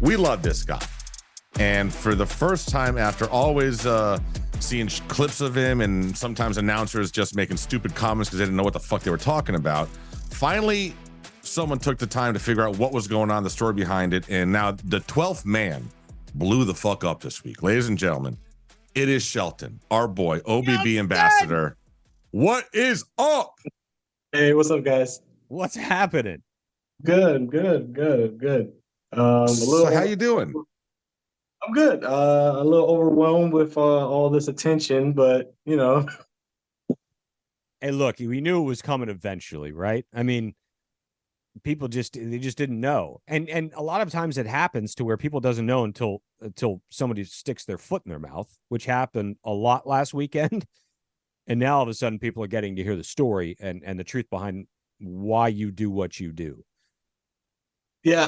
We love this guy. And for the first time after always seeing clips of him and sometimes announcers just making stupid comments because they didn't know what the fuck they were talking about, finally someone took the time to figure out what was going on, the story behind it. And now the 12th man blew the fuck up this week. Ladies and gentlemen, it is Shelton, our boy, OBB ambassador. What is up? Hey, what's up, guys? What's happening? Good. So how you doing? I'm good. A little overwhelmed with all this attention, but you know. Hey, look, we knew it was coming eventually, right? I mean, people just didn't know, and a lot of times it happens to where people doesn't know until somebody sticks their foot in their mouth, which happened a lot last weekend. And now all of a sudden people are getting to hear the story and the truth behind why you do what you do. Yeah.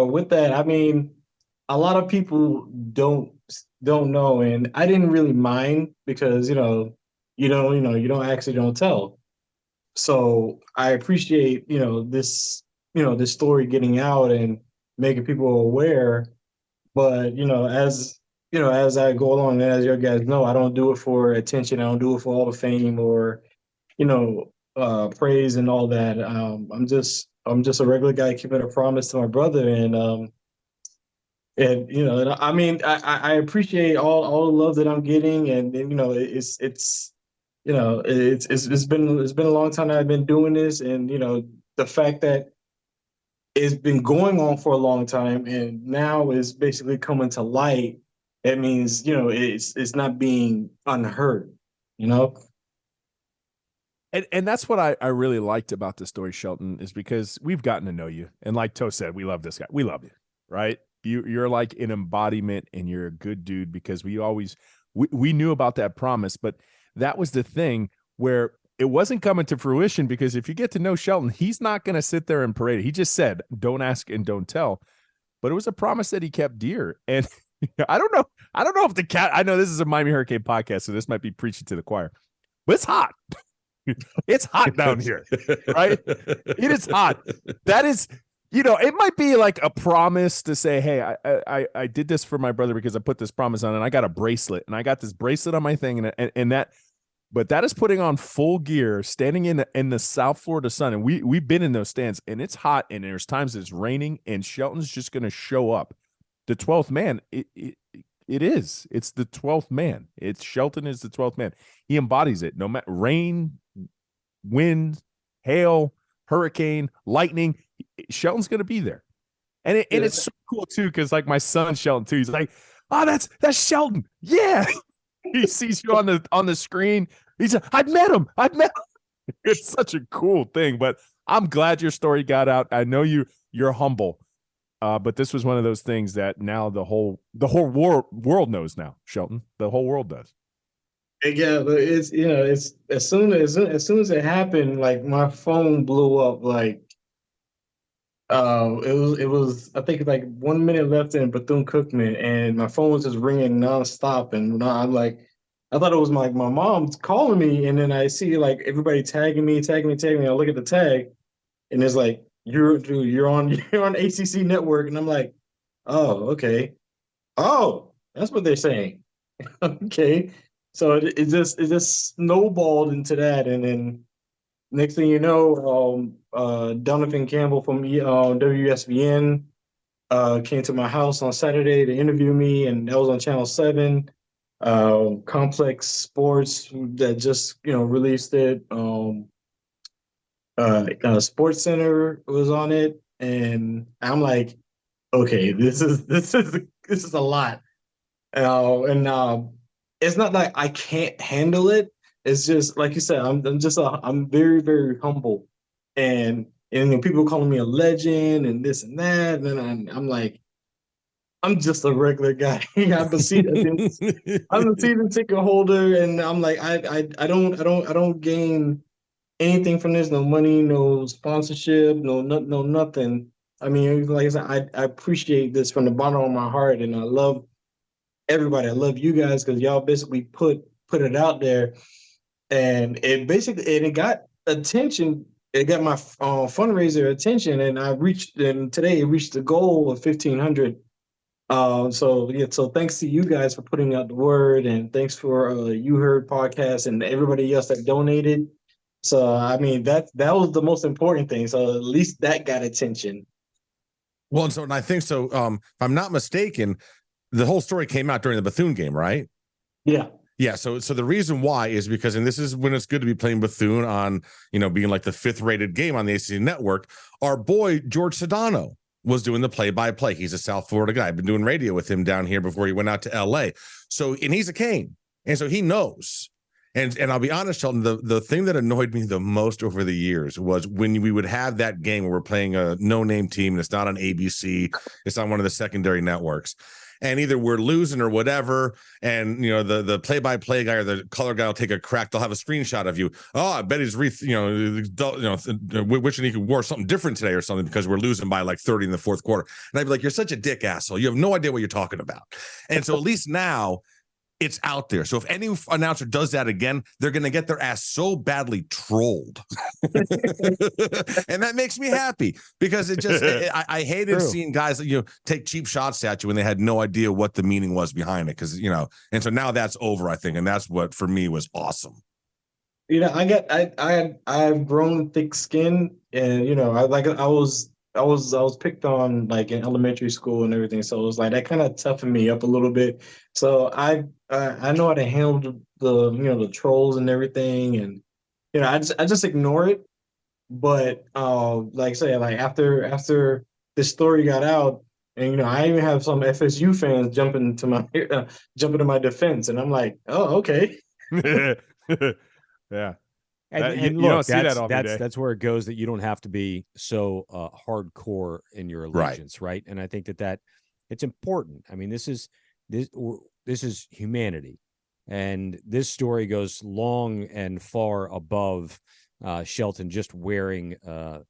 With that, I mean, a lot of people don't know, and I didn't really mind because you don't actually don't tell. So I appreciate this story getting out and making people aware. But as I go along, and as you guys know, I don't do it for attention. I don't do it for all the fame or praise and all that. I'm just a regular guy keeping a promise to my brother, and I mean, I appreciate all the love that I'm getting, and it's been a long time that I've been doing this, and the fact that it's been going on for a long time and now is basically coming to light. It means it's not being unheard. And that's what I really liked about the story, Shelton, is because we've gotten to know you. And like Toe said, we love this guy. We love you, right? You're like an embodiment, and you're a good dude, because we knew about that promise, but that was the thing where it wasn't coming to fruition, because if you get to know Shelton, he's not going to sit there and parade it. He just said, don't ask and don't tell. But it was a promise that he kept dear. And I don't know if the cat, I know this is a Miami Hurricane podcast, so this might be preaching to the choir, but it's hot. It's hot down here, right? It is hot. That is, it might be like a promise to say, hey, I did this for my brother because I put this promise on, and I got a bracelet, and I got this bracelet on my thing, and that, but that is putting on full gear, standing in the South Florida sun, and we've been in those stands, and it's hot, and there's times it's raining, and Shelton's just going to show up. The 12th man, it's the 12th man. Shelton is the 12th man. He embodies it. No matter rain, wind, hail, hurricane, lightning, Shelton's going to be there. And it's so cool too, because like my son Shelton too, he's like, oh, that's Shelton. Yeah. He sees you on the screen. He's like, I've met him. It's such a cool thing. But I'm glad your story got out. I know you're humble. But this was one of those things that now the whole world knows now, Shelton. The whole world does. Yeah, but it's as soon as it happened, like my phone blew up. Like it was I think like 1 minute left in Bethune-Cookman, and my phone was just ringing nonstop, and I'm like, I thought it was my mom calling me, and then I see like everybody tagging me. I look at the tag, and it's like, you're on ACC network, and I'm like, oh, okay, oh, that's what they're saying. Okay, so it just snowballed into that, and then next thing you know, Donovan Campbell from WSVN came to my house on Saturday to interview me, and that was on Channel 7. Complex Sports that just released it. Sports Center was on it, and I'm like, okay, this is a lot. And it's not like I can't handle it. It's just like you said, I'm very, very humble, and people calling me a legend and this and that, and then I'm like, I'm just a regular guy. I'm a season ticket holder, and I'm like, I don't gain anything from this. No money, no sponsorship, no nothing. I mean, like I said, I appreciate this from the bottom of my heart, and I love everybody. I love you guys because y'all basically put it out there, and it got attention it got my fundraiser attention, and today it reached the goal of 1,500. So thanks to you guys for putting out the word, and thanks for You Heard podcast and everybody else that donated. So I mean that was the most important thing. So at least that got attention. Well, and I think so. If I'm not mistaken, the whole story came out during the Bethune game, right? Yeah. Yeah, so the reason why is because, and this is when it's good to be playing Bethune on, being like the 5th rated game on the ACC network. Our boy George Sedano was doing the play-by-play. He's a South Florida guy. I've been doing radio with him down here before he went out to LA. So, and he's a Cane, and so he knows. And I'll be honest, Shelton, the thing that annoyed me the most over the years was when we would have that game where we're playing a no-name team and it's not on ABC, it's on one of the secondary networks. And either we're losing or whatever, and the play-by-play guy or the color guy will take a crack. They'll have a screenshot of you. Oh, I bet he's wishing he could wear something different today or something because we're losing by like 30 in the fourth quarter. And I'd be like, "You're such a dick asshole. You have no idea what you're talking about." And so at least now it's out there. So if any announcer does that again, they're going to get their ass so badly trolled. And that makes me happy because I hated seeing guys take cheap shots at you when they had no idea what the meaning was behind it. Cause and so now that's over, I think. And that's what for me was awesome. I've grown thick skin, and I was picked on like in elementary school and everything. So it was like that kind of toughened me up a little bit. So I know how to handle the trolls and everything, and I just ignore it. But like I say, like after this story got out, and I even have some FSU fans jumping to my defense, and I'm like, oh, okay. Yeah. And you look, don't see that every day. that's where it goes, that you don't have to be so hardcore in your allegiance, right? And I think that it's important. I mean, this is humanity, and this story goes long and far above Shelton just wearing a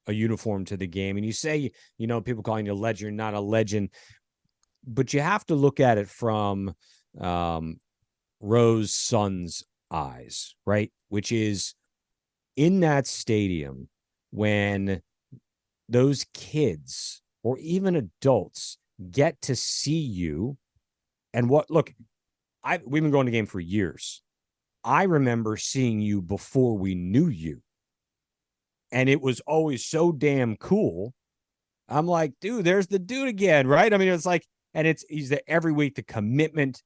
uniform to the game. And you say, people calling you a legend, you're not a legend, but you have to look at it from Rose's son's eyes, right? Which is in that stadium when those kids or even adults get to see you. And we've been going to game for years. I remember seeing you before we knew you, and it was always so damn cool. I'm like, dude, there's the dude again, right? I mean, it's like, and he's there every week. The commitment,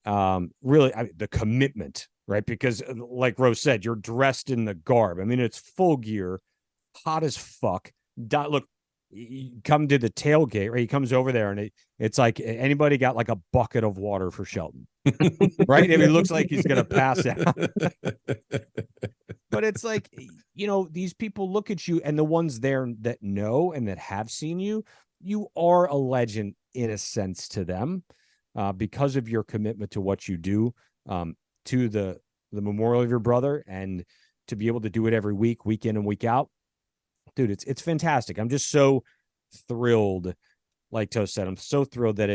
the commitment, right? Because like Rose said, you're dressed in the garb. I mean, it's full gear, hot as fuck. Look, you come to the tailgate, right? He comes over there, and it's like anybody got like a bucket of water for Shelton, right? I mean, it looks like he's gonna pass out. But it's like, these people look at you, and the ones there that know and that have seen you, you are a legend in a sense to them, because of your commitment to what you do, to the memorial of your brother, and to be able to do it every week, week in and week out. Dude, it's fantastic. I'm just so thrilled. Like Toast said, I'm so thrilled that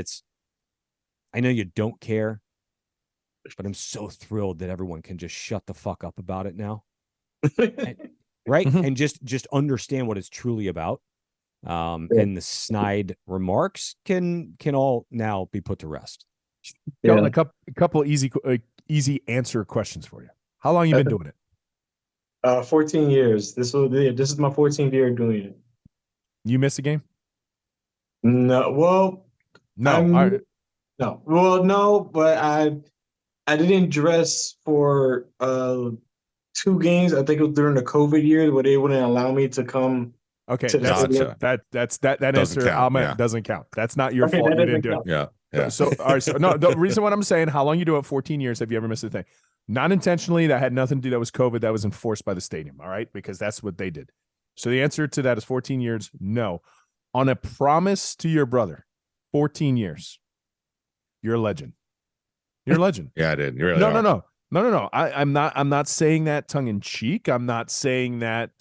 I know you don't care, but I'm so thrilled that everyone can just shut the fuck up about it now. Right? Mm-hmm. And just understand what it's truly about. And the snide remarks can all now be put to rest. Yeah. A couple easy answer questions for you. How long you been doing it? 14 years. This is my 14th year doing it. You miss a game? No. Well, no. No. Well, no, but I didn't dress for 2 games. I think it was during the COVID year where they wouldn't allow me to come. Okay, that answer doesn't count. That's not your fault. You didn't do it. Yeah. So all right. So no, the reason what I'm saying, how long you do it? 14 years. Have you ever missed a thing? Not intentionally. That had nothing to do. That was COVID. That was enforced by the stadium. All right, because that's what they did. So the answer to that is 14 years. No, on a promise to your brother, 14 years. You're a legend. You're a legend. Yeah, I did. You really No. I'm not saying that tongue in cheek. I'm not saying that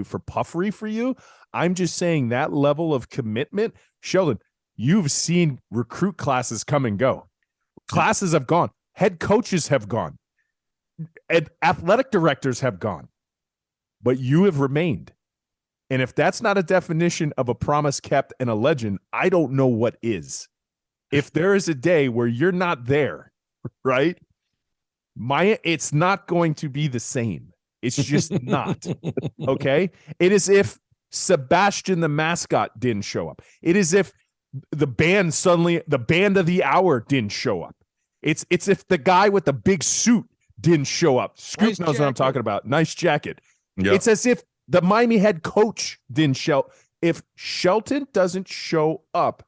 for puffery for you. I'm just saying that level of commitment. Sheldon, you've seen recruit classes come and go. Classes have gone. Head coaches have gone. And athletic directors have gone. but you have remained. And if that's not a definition of a promise kept and a legend, I don't know what is. If there is a day where you're not there, right? It's not going to be the same. It's just not. Okay? It is if Sebastian the mascot didn't show up. It is if the band of the hour didn't show up. It's if the guy with the big suit didn't show up. Scoop knows what I'm talking about. Nice jacket. Yep. It's as if the Miami head coach didn't show. If Shelton doesn't show up,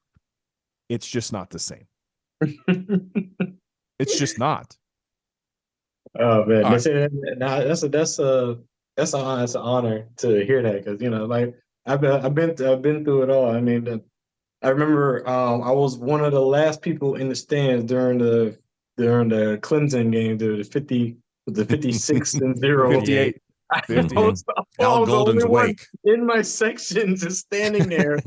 it's just not the same. It's just not. Oh man, Right. that's an honor to hear that, because like I've been through it all. I mean, I remember I was one of the last people in the stands during the Clemson game, the 56-0, 58. I was Al the Golden's only one wake. in my section just standing there.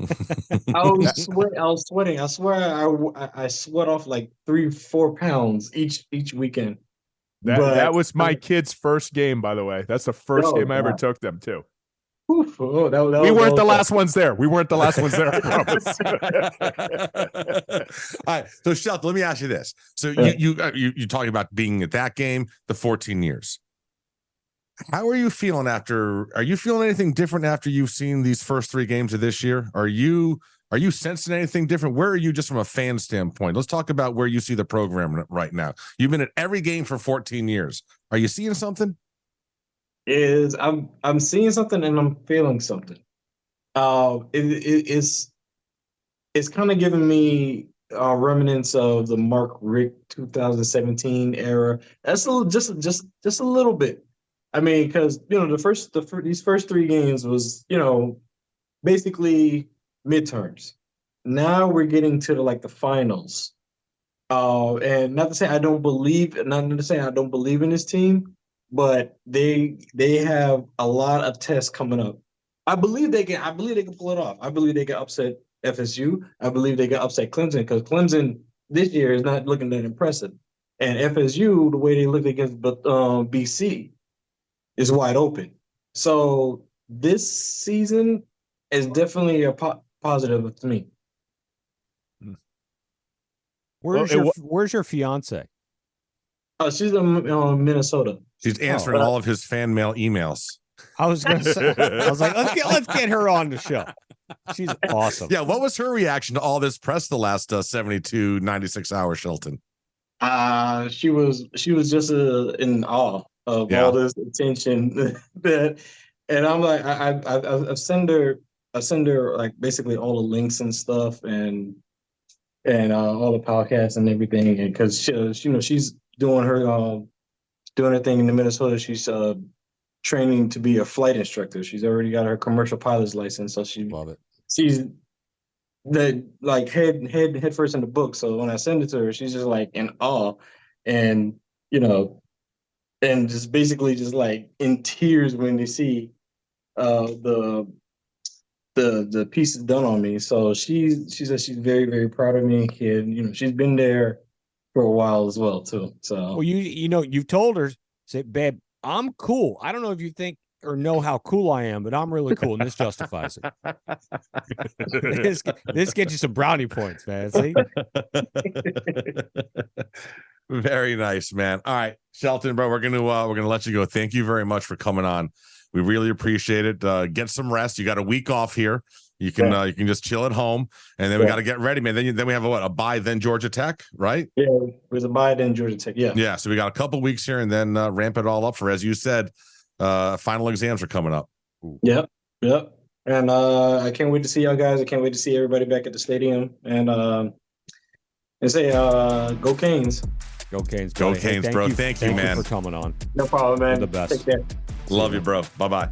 I was sweating. I swear I sweat off like 3-4 pounds each weekend. That was my kid's first game, by the way. That's the first game I ever took them to. Oof, we weren't the last ones there. We weren't the last ones there, I promise. All right. So Shelton, let me ask you this. So you talking about being at that game, the 14 years. How are you feeling are you feeling anything different after you've seen these first 3 games of this year? Are you sensing anything different? Where are you just from a fan standpoint? Let's talk about where you see the program right now. You've been at every game for 14 years. Are you seeing something? I'm seeing something and I'm feeling something. It's kind of giving me remnants of the Mark Richt 2017 era. That's just a little bit. I mean, because these first 3 games was basically midterms. Now we're getting to the finals. And not to say I don't believe in this team, but they have a lot of tests coming up. I believe they can pull it off. I believe they can upset FSU. I believe they can upset Clemson, because Clemson this year is not looking that impressive. And FSU, the way they looked against BC, is wide open. So this season is definitely a positive to me. Where's your fiance? Oh, she's in Minnesota. She's answering all of his fan mail emails. I was gonna say, I was like, let's get her on the show. She's awesome. Yeah, what was her reaction to all this press the last 72, 96 hours, Shelton? She was just in awe of all this attention and I'm like, I send her like basically all the links and stuff and all the podcasts and everything, and because she's doing her thing in Minnesota. She's training to be a flight instructor. She's already got her commercial pilot's license, so Love it. She's the head first in the book. So when I send it to her, she's just like in awe, and and just basically just like in tears when they see the piece is done on me. So she says she's very, very proud of me, and she's been there for a while as well too. So well, you've told her, say, babe, I'm cool. I don't know if you think or know how cool I am, but I'm really cool, and this justifies it. This gets you some brownie points, man. See? Very nice, man. All right, Shelton, bro, we're gonna let you go. Thank you very much for coming on. We really appreciate it. Get some rest. You got a week off here. You can just chill at home, and then we got to get ready, man. Then we have a bye, then Georgia Tech, right? Yeah, there's a bye, then Georgia Tech. Yeah. Yeah. So we got a couple weeks here, and then ramp it all up for, as you said, final exams are coming up. Yep. And I can't wait to see y'all guys. I can't wait to see everybody back at the stadium, and say go Canes. Go Canes, go Canes, bro. Thank you, man, for coming on. No problem, man. You're the best. Take care. Love you, bro. Bye-bye.